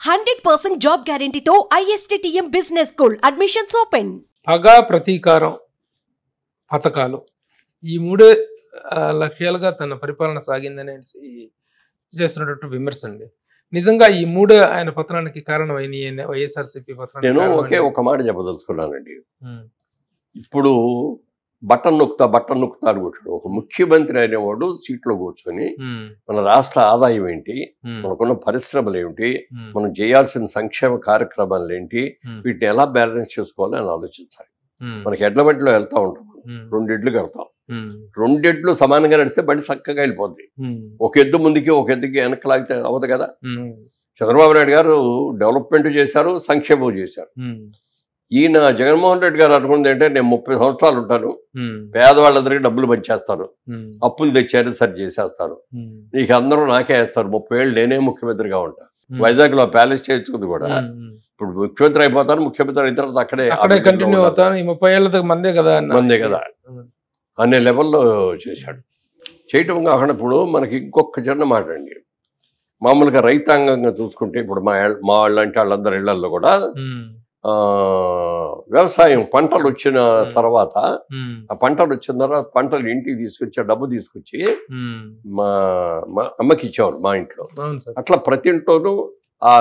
100% job గ్యారెంటీతో ISTTM business school admissions open. పగా ప్రతీకారం పథకాలు ఈ మూడే లక్ష్యాలుగా తన పరిపాలన సాగిందనేసి చేస్తున్నటువంటి విమర్శ అండి. నిజంగా ఈ మూడే ఆయన పతనానికి కారణమైన వైఎస్ఆర్సీపీ పతనానికి నేను ఒక మాట చెప్పదలుచుకున్నానండి. ఇప్పుడు బటన్ నొక్కుతా అనుకుంటాడు. ఒక ముఖ్యమంత్రి అనేవాడు సీట్లో కూర్చొని మన రాష్ట్ర ఆదాయం ఏంటి, మనకున్న పరిశ్రమలు ఏమిటి, మనం చేయాల్సిన సంక్షేమ కార్యక్రమాలు ఏంటి, వీటిని ఎలా బ్యాలెన్స్ చేసుకోవాలి అని ఆలోచించాలి. మనకి ఎడ్ల బండిలో వెళ్తా ఉంటాం, 2 ఎడ్లు కడతాం, 2 ఎడ్లు సమానంగా నడిస్తే బండి చక్కగా వెళ్ళిపోద్ది. ఒక ఎద్దు ముందుకి ఒక ఎద్దుకి వెనక్కి లాగితే అవ్వదు కదా. చంద్రబాబు నాయుడు గారు డెవలప్మెంట్ చేశారు, సంక్షేమం చేశారు. ఈయన జగన్మోహన్ రెడ్డి గారు అనుకుంది అంటే నేను 30 సంవత్సరాలు ఉంటాను, పేదవాళ్ళందరికీ డబ్బులు పంచేస్తాను, అప్పులు తెచ్చారు సరి చేసేస్తాను, నీకు అందరూ నాకే వేస్తారు, 30 ఏళ్ళు నేనే ముఖ్యమంత్రిగా ఉంటా, వైజాగ్ లో ప్యాలెస్ చేయించుకుంది కూడా, ఇప్పుడు ముఖ్యమంత్రి అయిపోతాను, ముఖ్యమంత్రి అయిన తర్వాత అక్కడే కంటిన్యూ అవుతాను, 30 ఏళ్ళ మందే కదా అనే లెవెల్లో చేశాడు. చేయటం కాకుండా ఇప్పుడు మనకి ఇంకొక చిన్న మాట అండి, మామూలుగా రైతాంగంగా చూసుకుంటే ఇప్పుడు మా వాళ్ళు అంటే వాళ్ళందరి ఇళ్లలో కూడా వ్యవసాయం పంటలు వచ్చిన తర్వాత పంటలు ఇంటికి తీసుకొచ్చి డబ్బు తీసుకొచ్చి మా అమ్మకి ఇచ్చేవారు మా ఇంట్లో. అట్లా ప్రతి ఇంట్లోనూ ఆ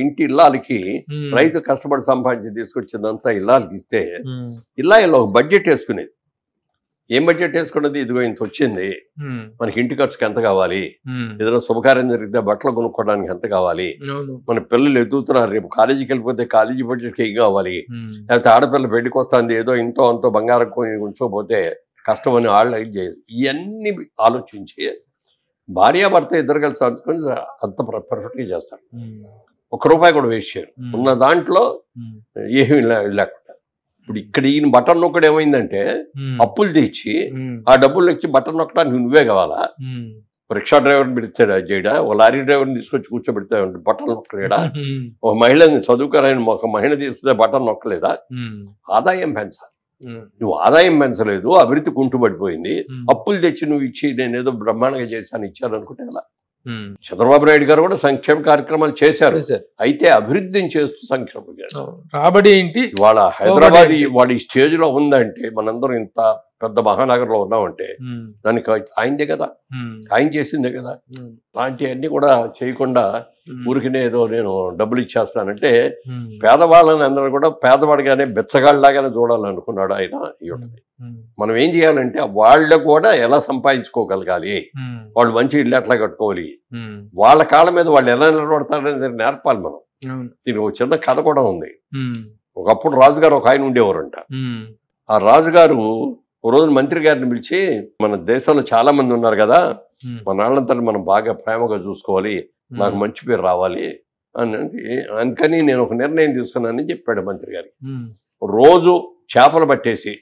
ఇంటి ఇల్లాలకి రైతు కష్టపడి సంపాదించి తీసుకొచ్చిందంతా ఇల్లాలకి ఇస్తే ఇలా ఒక బడ్జెట్ వేసుకునేది. ఏం బడ్జెట్ వేసుకున్నది, ఇదిగో ఇంత వచ్చింది, మనకి ఇంటి ఖర్చుకి ఎంత కావాలి, ఏదైనా శుభకార్యం జరిగితే బట్టలు కొనుక్కోవడానికి ఎంత కావాలి, మన పిల్లలు ఎదుగుతున్నారు, రేపు కాలేజీకి వెళ్ళిపోతే కాలేజీ బడ్జెట్కి ఏం కావాలి, లేకపోతే ఆడపిల్ల పెళ్లికి వస్తుంది ఏదో ఇంతో అంతో బంగారం ఉంచకపోతే కష్టం అని వాళ్ళు ఇది చేయదు. ఇవన్నీ ఆలోచించి భార్యాభర్త ఇద్దరు కలిసి అనుకుని అంత పర్ఫెక్ట్గా చేస్తారు. ₹1 కూడా వేస్ట్ చేయరు. ఉన్న దాంట్లో ఏమీ లేకుండా ఇప్పుడు ఇక్కడ ఈయన బటన్ నొక్కడు ఏమైందంటే అప్పులు తెచ్చి ఆ డబ్బులు ఇచ్చి బటన్ నొక్కడానికి నువ్వే కావాలా, రిక్షా డ్రైవర్ని పెడితే చేయడా, ఒక లారీ డ్రైవర్ని తీసుకొచ్చి కూర్చోబెడితే బటన్ నొక్కలేడా, ఒక మహిళని చదువుకోరైన ఒక మహిళ తీసుకుంటే బటన్ నొక్కలేదా? ఆదాయం పెంచాలి. నువ్వు ఆదాయం పెంచలేదు, అభివృద్ధి కుంటుపడిపోయింది, అప్పులు తెచ్చి నువ్వు ఇచ్చి నేనేదో బ్రహ్మాండంగా చేశాను ఇచ్చారనుకుంటే ఎలా? చంద్రబాబు నాయుడు గారు కూడా సంక్షేమ కార్యక్రమాలు చేశారు, అయితే అభివృద్ధిని చేస్తూ సంక్షేమం చేశారు. రాబడి ఏంటి ఇవాళ హైదరాబాద్ వాడి ఈ స్టేజ్ లో ఉందంటే, మనందరం ఇంత పెద్ద మహానగరంలో ఉన్నామంటే దానికి ఆయనదే కదా, ఆయన చేసిందే కదా. అలాంటివన్నీ కూడా చేయకుండా ఊరికినే ఏదో నేను డబ్బులు ఇచ్చేస్తానంటే పేదవాళ్ళని అందరూ కూడా పేదవాడిగానే బెచ్చగాళ్ళలాగానే చూడాలనుకున్నాడు ఆయన. మనం ఏం చేయాలంటే వాళ్ళు కూడా ఎలా సంపాదించుకోగలగాలి, వాళ్ళు మంచి ఇల్లు ఎట్లా కట్టుకోవాలి, వాళ్ళ కాళ్ళ మీద వాళ్ళు ఎలా నిలబడతారనేది నేర్పాలి మనం. దీనికి ఒక చిన్న కథ కూడా ఉంది. ఒకప్పుడు రాజుగారు ఒక ఆయన ఉండేవారంట. ఆ రాజుగారు ఓ రోజు మంత్రి గారిని పిలిచి, మన దేశంలో చాలా మంది ఉన్నారు కదా, మన వాళ్ళంతా మనం బాగా ప్రేమగా చూసుకోవాలి, నాకు మంచి పేరు రావాలి అందుకని నేను ఒక నిర్ణయం తీసుకున్నానని చెప్పాడు మంత్రి గారికి. రోజు చేపలు పట్టేసి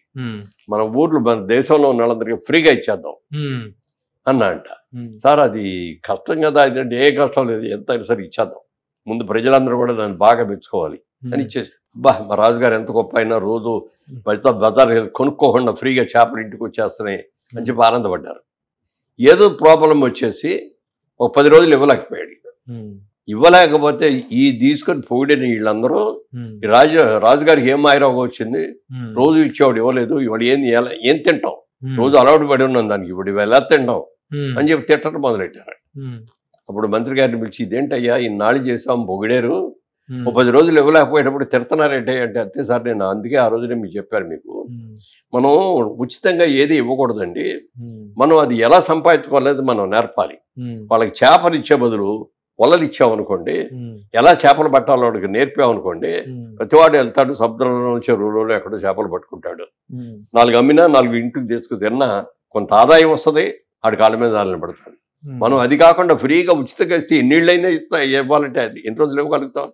మన ఊర్లో మన దేశంలో ఉన్న వాళ్ళందరికీ ఫ్రీగా ఇచ్చేద్దాం అన్నా అంట. సార్ అది కష్టం కదా, అదంటే ఏ కష్టం లేదు, ఎంత సరే ఇచ్చేద్దాం, ముందు ప్రజలందరూ కూడా దాన్ని బాగా మెచ్చుకోవాలి అని ఇచ్చేసి, అబ్బా మా రాజుగారు ఎంత గొప్ప అయినా రోజు బజార్ కొనుక్కోకుండా ఫ్రీగా చేపలు ఇంటికి వచ్చేస్తున్నాయి అని చెప్పి ఆనందపడ్డారు. ఏదో ప్రాబ్లం వచ్చేసి ఒక 10 రోజులు ఇవ్వలేకపోయాడు. ఇవ్వలేకపోతే ఈ తీసుకొని పొగిడిన వీళ్ళందరూ రాజుగారికి ఏం మాయరోగం వచ్చింది, రోజు ఇచ్చేవాడు ఇవ్వలేదు, ఇవాడు ఏం తింటాం, రోజు అలవాటు పడి ఉన్నాం దానికి, ఇప్పుడు ఎలా తింటాం అని చెప్పి తిట్టడం మొదలెట్టారు. అప్పుడు మంత్రి గారిని పిలిచి, ఇదేంటయ్యా ఇన్నాళ్ళు చేసాం పొగిడారు, 10 రోజులు ఇవ్వలేకపోయేటప్పుడు తిడతానారంటే అంటే, అంతే సార్ నేను అందుకే ఆ రోజునే మీకు చెప్పాను, మీకు మనం ఉచితంగా ఏది ఇవ్వకూడదండి, మనం అది ఎలా సంపాదించుకోలేదు మనం నేర్పాలి. వాళ్ళకి చేపలు ఇచ్చే బదులు వలలు ఇచ్చామనుకోండి, ఎలా చేపలు పట్టాలో వాడికి నేర్పామనుకోండి, ప్రతివాడు వెళ్తాడు సముద్రంలో చెరువులలో ఎక్కడో చేపలు పట్టుకుంటాడు, 4 అమ్మినా 4 ఇంటికి తీసుకు తిన్నా కొంత ఆదాయం వస్తుంది, ఆడి కాళ్ళ మీద నిలబడతాడు. మనం అది కాకుండా ఫ్రీగా ఉచితంగా ఇస్తే ఎన్నిళ్ళైనా ఇవ్వాలంటే అది ఎన్ని రోజులు ఇవ్వగలుగుతాం?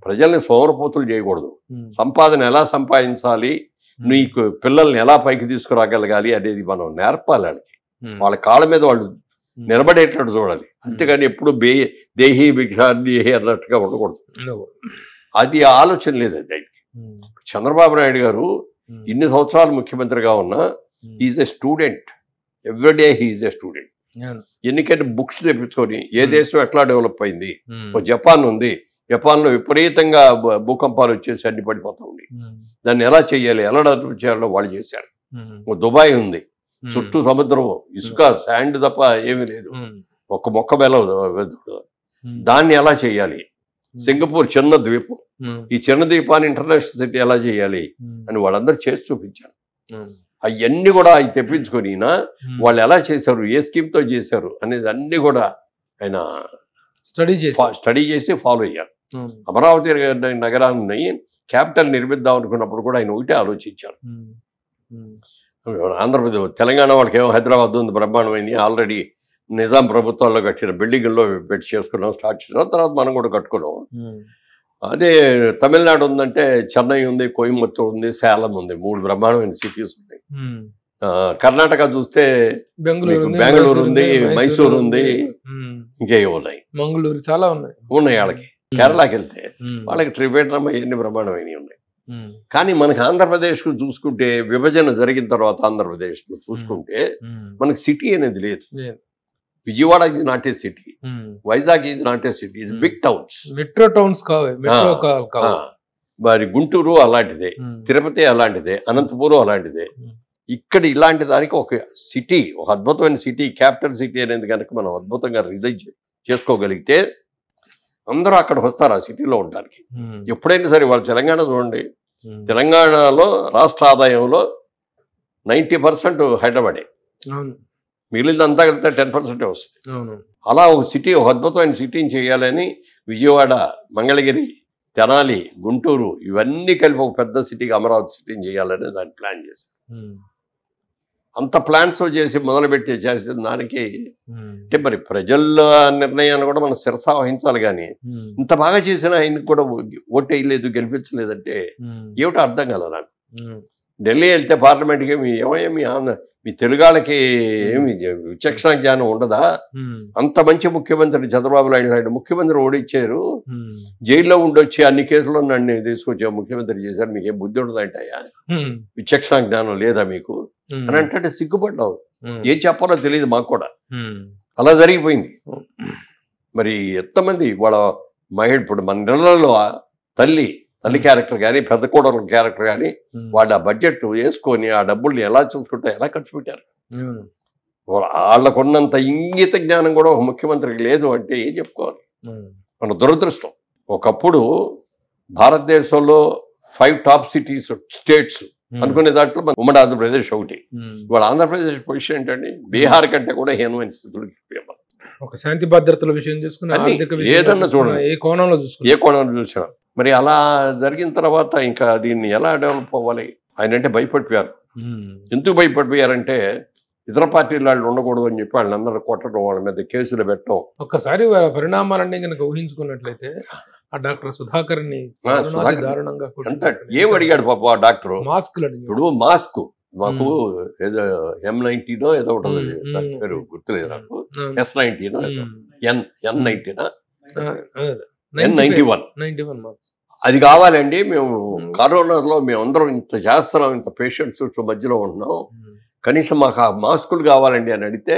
ప్రజల్ని సోమరపోతులు చేయకూడదు, సంపాదన ఎలా సంపాదించాలి, నీకు పిల్లల్ని ఎలా పైకి తీసుకురాగలగాలి అనేది మనం నేర్పాలి. వాళ్ళకి వాళ్ళ కాళ్ళ మీద వాళ్ళు నిలబడేటట్టు చూడాలి, అంతేగాని ఎప్పుడు దేహి భిక్షాదేహి అన్నట్టుగా ఉండకూడదు. అది ఆలోచన లేదు దానికి. చంద్రబాబు నాయుడు గారు ఇన్ని సంవత్సరాలు ముఖ్యమంత్రిగా ఉన్నా is a student, everyday he is a student. ఎన్నికైనా బుక్స్ తెప్పించుకొని ఏ దేశం ఎట్లా డెవలప్ అయింది, జపాన్ ఉంది, జపాన్లో విపరీతంగా భూకంపాలు వచ్చేసి అన్ని పడిపోతా ఉంది. దాన్ని ఎలా చేయాలి, ఎలా డెవలప్ చేయాలో వాళ్ళు చేశారు. దుబాయ్ ఉంది, చుట్టూ సముద్రం, ఇసుక, శాండ్ తప్ప ఏమీ లేదు, ఒక్క మొక్క బెలవదు. దాన్ని ఎలా చేయాలి? సింగపూర్ చిన్న ద్వీపం, ఈ చిన్న ద్వీపాన్ని ఇంటర్నేషనల్ సిటీ ఎలా చేయాలి అని వాళ్ళందరూ చేసి చూపించారు. అవన్నీ కూడా అవి తెప్పించుకొని వాళ్ళు ఎలా చేశారు, ఏ స్కీమ్తో చేశారు అనేది అన్ని కూడా ఆయన స్టడీ చేసి ఫాలో అయ్యారు. అమరావతి నగరాన్ని క్యాపిటల్ నిర్మిద్దాం అనుకున్నప్పుడు కూడా ఆయన ఒకటే ఆలోచించారు. ఆంధ్రప్రదేశ్, తెలంగాణ వాళ్ళకి ఏమో హైదరాబాద్ ఉంది బ్రహ్మాండమైంది, ఆల్రెడీ నిజాం ప్రభుత్వాల్లో కట్టిన బిల్డింగుల్లో పెట్టి చేసుకున్నాం, స్టార్ట్ చేసాం, తర్వాత మనం కూడా కట్టుకున్నాం. అదే తమిళనాడు ఉందంటే చెన్నై ఉంది, కోయంబత్తూర్ ఉంది, సేలం ఉంది, 3 బ్రహ్మాండమైన సిటీస్ ఉన్నాయి. కర్ణాటక చూస్తే బెంగళూరు ఉంది, మైసూర్ ఉంది, ఇంకేమో ఉన్నాయి, మంగళూరు చాలా ఉన్నాయి. వాళ్ళకి కేరళకి వెళ్తే వాళ్ళకి త్రివేంద్రం ఎన్ని బ్రహ్మాండమైనవి ఉన్నాయి. కానీ మనకి ఆంధ్రప్రదేశ్కు చూసుకుంటే, విభజన జరిగిన తర్వాత ఆంధ్రప్రదేశ్లో చూసుకుంటే మనకి సిటీ అనేది లేదు. Vijayawada is not a city, Vizag is not a city, it's big towns, metro towns మరి గుంటూరు అలాంటిదే, తిరుపతి అలాంటిదే, అనంతపురం అలాంటిదే. ఇక్కడ ఇలాంటి దానికి ఒక సిటీ, ఒక అద్భుతమైన సిటీ, క్యాపిటల్ సిటీ అనేది కనుక మనం అద్భుతంగా రిలైజ్ చేసుకోగలిగితే అందరూ అక్కడ వస్తారు ఆ సిటీలో ఉండడానికి. ఎప్పుడైనా సరే వాళ్ళు తెలంగాణ చూడండి, తెలంగాణలో రాష్ట్ర ఆదాయంలో 90% హైదరాబాదే, మిగిలిందంతా కలిపితే 10% వస్తుంది. అలా ఒక సిటీ, ఒక అద్భుతమైన సిటీని చేయాలని విజయవాడ, మంగళగిరి, తెనాలి, గుంటూరు ఇవన్నీ కలిపి ఒక పెద్ద సిటీకి అమరావతి సిటీని చేయాలని దాన్ని ప్లాన్ చేశారు. అంత ప్లాన్స్ చేసి మొదలుపెట్టి చేసిన దానికి అంటే మరి ప్రజల నిర్ణయాన్ని కూడా మనం శిరసావహించాలి. కానీ ఇంత బాగా చేసిన ఆయనకు కూడా ఓటేయలేదు, గెలిపించలేదంటే ఏమిటో అర్థం కదా నాకు. ఢిల్లీ వెళ్తే పార్లమెంట్కి ఏమేమి మీ తెలుగాళ్ళకి ఏమి విచక్షణ జ్ఞానం ఉండదా? అంత మంచి ముఖ్యమంత్రి చంద్రబాబు నాయుడు ముఖ్యమంత్రి ఓడిచ్చారు, జైల్లో ఉండొచ్చి అన్ని కేసుల్లో నన్ను తీసుకొచ్చా ముఖ్యమంత్రి చేశారు, మీకేం బుద్ధి ఉండదంటాయా, విచక్షణ జ్ఞానం లేదా మీకు అని అంటే సిగ్గుపడ్డావు. ఏం చెప్పాలో తెలియదు మాకు కూడా. అలా జరిగిపోయింది. మరి ఎంతమంది వాళ్ళ మహిళ, ఇప్పుడు మన నెలల్లో తల్లి క్యారెక్టర్ కానీ, పెద్ద కోడల క్యారెక్టర్ కానీ వాళ్ళ బడ్జెట్ వేసుకొని ఆ డబ్బుల్ని ఎలా చూసుకుంటా, ఎలా ఖర్చు పెట్టారు. వాళ్ళకున్నంత ఇంగిత జ్ఞానం కూడా ఒక ముఖ్యమంత్రికి లేదు అంటే ఏం చెప్పుకోవాలి. మన దురదృష్టం. ఒకప్పుడు భారతదేశంలో 5 టాప్ సిటీస్, స్టేట్స్ అనుకునే దాంట్లో మన ఉమ్మడి ఆంధ్రప్రదేశ్ ఒకటి. ఇవాళ ఆంధ్రప్రదేశ్ పొజిషన్ ఏంటంటే బీహార్ కంటే కూడా హీనమైన స్థితులు. ఒక శాంతి భద్రతల విషయం చూసుకుని ఏదన్నా చూడండి, ఏ కోణంలో చూసినా. మరి అలా జరిగిన తర్వాత ఇంకా దీన్ని ఎలా డెవలప్ అవ్వాలి? ఆయన అంటే భయపడిపోయారు. ఎందుకు భయపడిపోయారంటే ఇతర పార్టీల వాళ్ళు ఉండకూడదు అని చెప్పి వాళ్ళందరూ కొట్టడం, వాళ్ళ మీద కేసులు పెట్టడం. ఒక్కసారి పరిణామాలన్నీ కనుక ఊహించుకున్నట్లయితే ఆ డాక్టర్ సుధాకర్ ని దారుణంగా ఏం అడిగాడు పాప ఆ డాక్టర్? మాస్క్. ఇప్పుడు మాస్క్ మాకు ఏదో M90 ఏదో ఉంటుంది, దాని పేరు గుర్తులేదు నాకు, S90 N91 అది కావాలండి. మేము కరోనాలో మేమందరం ఇంత చేస్తున్నాం, ఇంత పేషెంట్స్ మధ్యలో ఉంటున్నాం, కనీసం మాకు ఆ మాస్కులు కావాలండి అని అడిగితే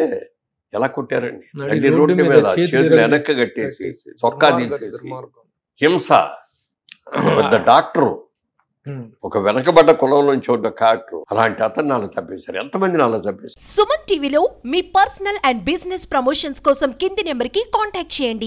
ఎలా కొట్టారండి? అంటే రోడ్డు మీద చేతులు వెనక్కి కట్టేసి, చొక్కా తీసేసి హింస. పెద్ద డాక్టరు, ఒక వెనకబడ్డ కులం నుంచి ఉన్న డాక్టర్, అలాంటి అతన్ని అలా తప్పేశారు. ఎంతమందిని అలా తప్పేశారు. సుమన్ టీవీలో మీ పర్సనల్ అండ్ బిజినెస్ ప్రమోషన్స్ కోసం కింది నెంబర్కి కాంటాక్ట్ చేయండి.